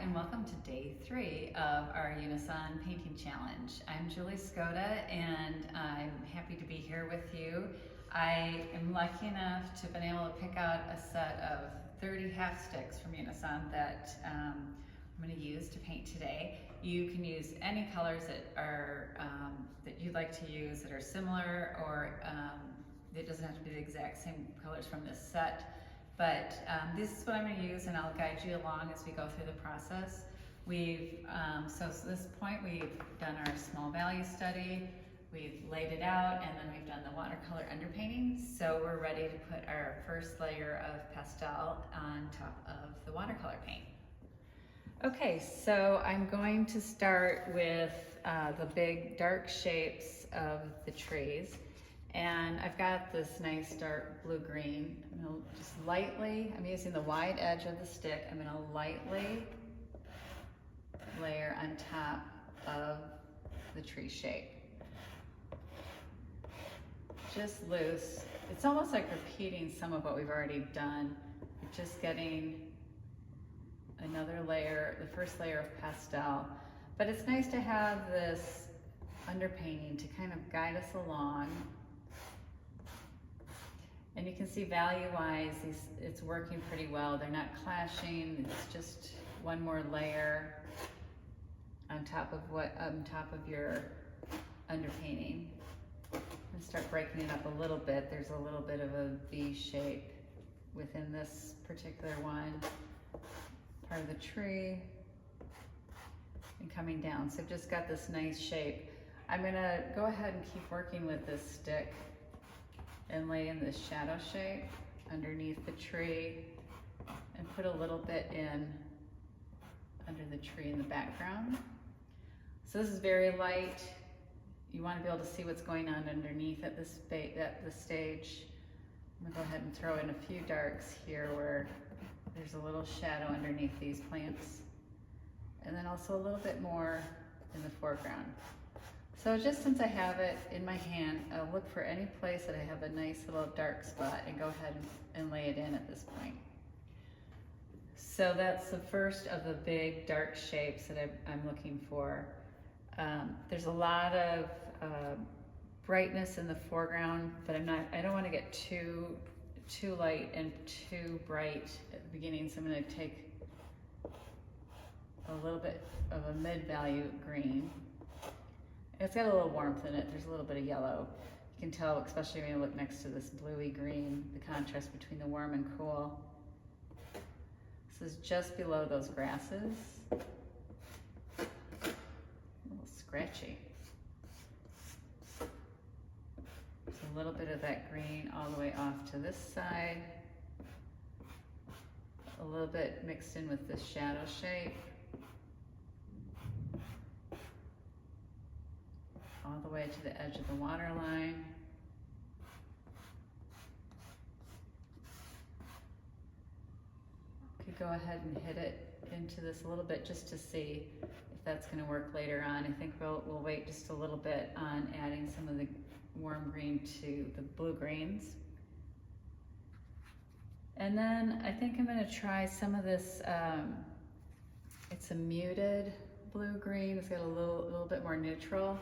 and welcome to day 3 of our Unison Painting Challenge. I'm Julie Skoda and I'm happy to be here with you. I am lucky enough to have been able to pick out a set of 30 half sticks from Unison that I'm going to use to paint today. You can use any colors that are that you'd like to use that are similar, or it doesn't have to be the exact same colors from this set. But this is what I'm going to use, and I'll guide you along as we go through the process. So at this point, we've done our small value study, we've laid it out, and then we've done the watercolor underpainting. So we're ready to put our first layer of pastel on top of the watercolor paint. Okay, so I'm going to start with the big dark shapes of the trees. And I've got this nice dark blue-green. I'm going to just lightly, I'm using the wide edge of the stick, I'm going to lightly layer on top of the tree shape. Just loose. It's almost like repeating some of what we've already done. Just getting another layer, the first layer of pastel. But it's nice to have this underpainting to kind of guide us along. And you can see value-wise, it's working pretty well. They're not clashing. It's just one more layer on top of your underpainting. And start breaking it up a little bit. There's a little bit of a V shape within this particular one, part of the tree, and coming down. So I've just got this nice shape. I'm gonna go ahead and keep working with this stick and lay in this shadow shape underneath the tree and put a little bit in under the tree in the background. So this is very light. You want to be able to see what's going on underneath at this stage. I'm gonna go ahead and throw in a few darks here where there's a little shadow underneath these plants, and then also a little bit more in the foreground. So just since I have it in my hand, I'll look for any place that I have a nice little dark spot and go ahead and lay it in at this point. So that's the first of the big dark shapes that I'm looking for. There's a lot of brightness in the foreground, but I don't want to get too light and too bright at the beginning, so I'm going to take a little bit of a mid-value green. It's got a little warmth in it. There's a little bit of yellow. You can tell, especially when you look next to this bluey green, the contrast between the warm and cool. This is just below those grasses. A little scratchy. So a little bit of that green all the way off to this side. A little bit mixed in with this shadow shape. All the way to the edge of the water line. Could go ahead and hit it into this a little bit just to see if that's going to work later on. I think we'll wait just a little bit on adding some of the warm green to the blue greens. And then I think I'm going to try some of this, it's a muted blue-green. It's got a little bit more neutral.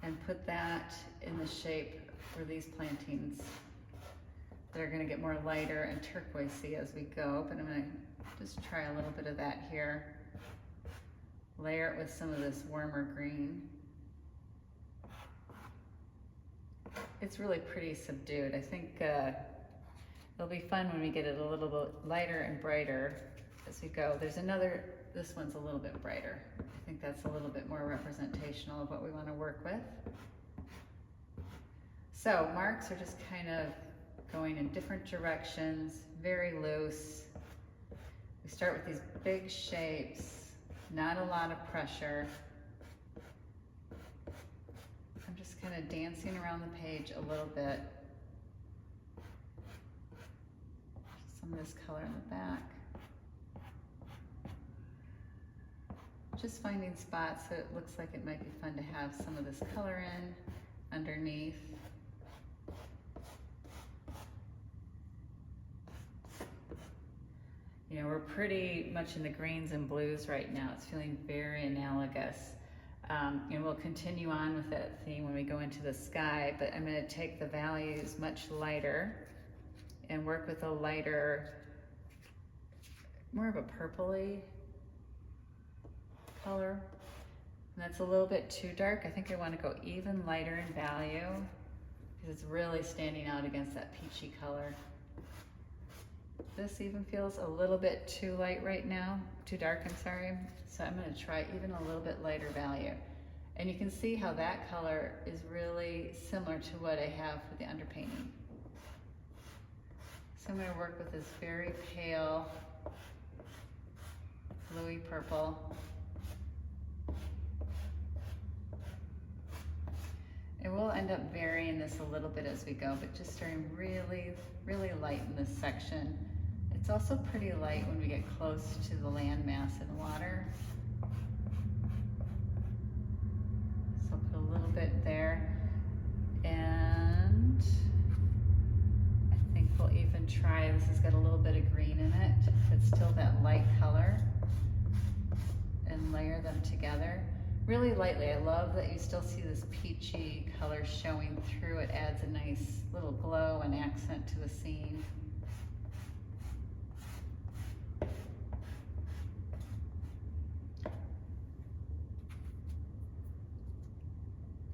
And put that in the shape for these plantings that are going to get more lighter and turquoisey as we go. But I'm going to just try a little bit of that here. Layer it with some of this warmer green. It's really pretty subdued. I think it'll be fun when we get it a little bit lighter and brighter as we go. There's another, this one's a little bit brighter. I think that's a little bit more representational of what we want to work with. So marks are just kind of going in different directions, very loose. We start with these big shapes, not a lot of pressure. I'm just kind of dancing around the page a little bit. Some of this color in the back. Just finding spots that it looks like it might be fun to have some of this color in underneath. you know, we're pretty much in the greens and blues right now. It's feeling very analogous. And we'll continue on with that theme when we go into the sky, but I'm going to take the values much lighter and work with a lighter, more of a purpley color. And that's a little bit too dark. I think I want to go even lighter in value because it's really standing out against that peachy color. This even feels a little bit too light right now, too dark, I'm sorry. So I'm going to try even a little bit lighter value. And you can see how that color is really similar to what I have for the underpainting. So I'm going to work with this very pale, bluey purple. And we'll end up varying this a little bit as we go, but just starting really, really light in this section. It's also pretty light when we get close to the land mass in the water. So I'll put a little bit there. And I think we'll even try, this has got a little bit of green in it. It's still that light color. And layer them together really lightly. I love that you still see this peachy color showing through. It adds a nice little glow and accent to the scene.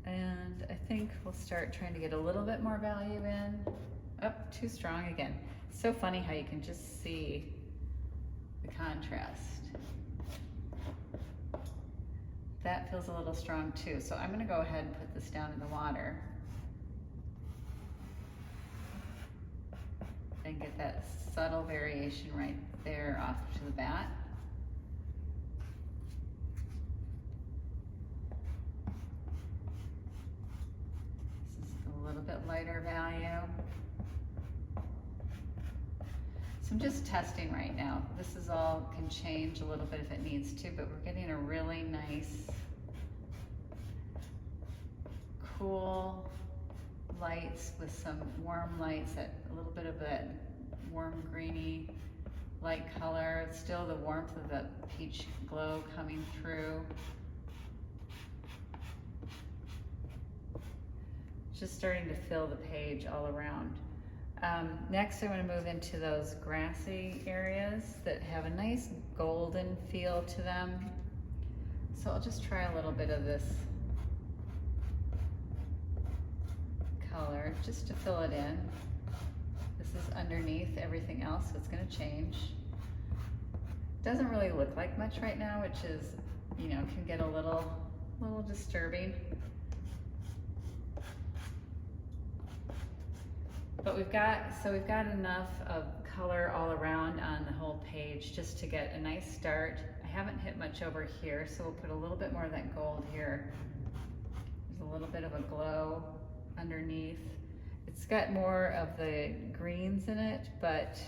And I think we'll start trying to get a little bit more value in. Oh, too strong again. So funny how you can just see the contrast. That feels a little strong too. So I'm gonna go ahead and put this down in the water and get that subtle variation right there off to the bat. This is a little bit lighter value. So I'm just testing right now. This is all, can change a little bit if it needs to, but we're getting a really nice, cool lights with some warm lights, that a little bit of that warm greeny light color. Still the warmth of the peach glow coming through. Just starting to fill the page all around. Next, I want to move into those grassy areas that have a nice golden feel to them. So I'll just try a little bit of this color just to fill it in. This is underneath everything else, so it's going to change. Doesn't really look like much right now, which is, you know, can get a little disturbing. But we've got enough of color all around on the whole page just to get a nice start. I haven't hit much over here, so we'll put a little bit more of that gold here. There's a little bit of a glow underneath. It's got more of the greens in it, but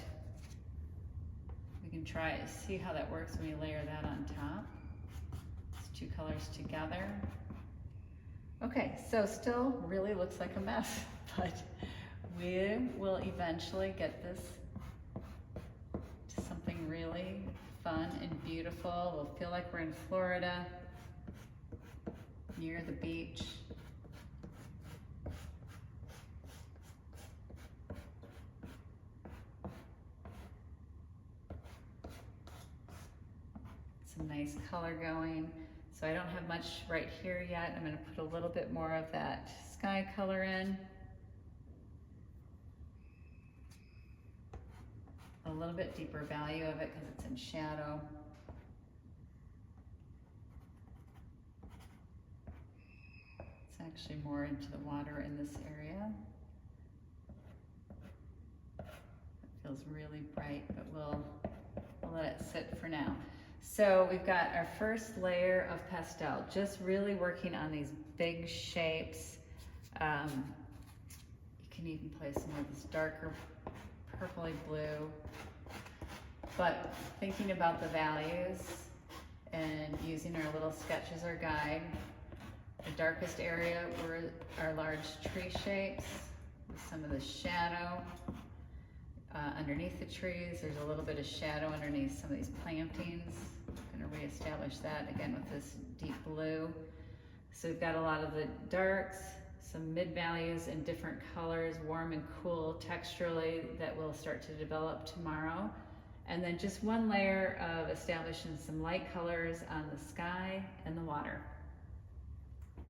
we can try it, see how that works when we layer that on top. It's two colors together. Okay, so still really looks like a mess, but we will eventually get this to something really fun and beautiful. We'll feel like we're in Florida, near the beach. Some nice color going. So I don't have much right here yet. I'm going to put a little bit more of that sky color in. A little bit deeper value of it because it's in shadow. It's actually more into the water in this area. It feels really bright, but we'll let it sit for now. So we've got our first layer of pastel, just really working on these big shapes. You can even play some of this darker purpley blue, but thinking about the values and using our little sketch as our guide. The darkest area were our large tree shapes with some of the shadow. underneath the trees. There's a little bit of shadow underneath some of these plantings. I'm gonna reestablish that again with this deep blue. So we've got a lot of the darks, some mid values in different colors, warm and cool texturally, that will start to develop tomorrow. And then just one layer of establishing some light colors on the sky and the water.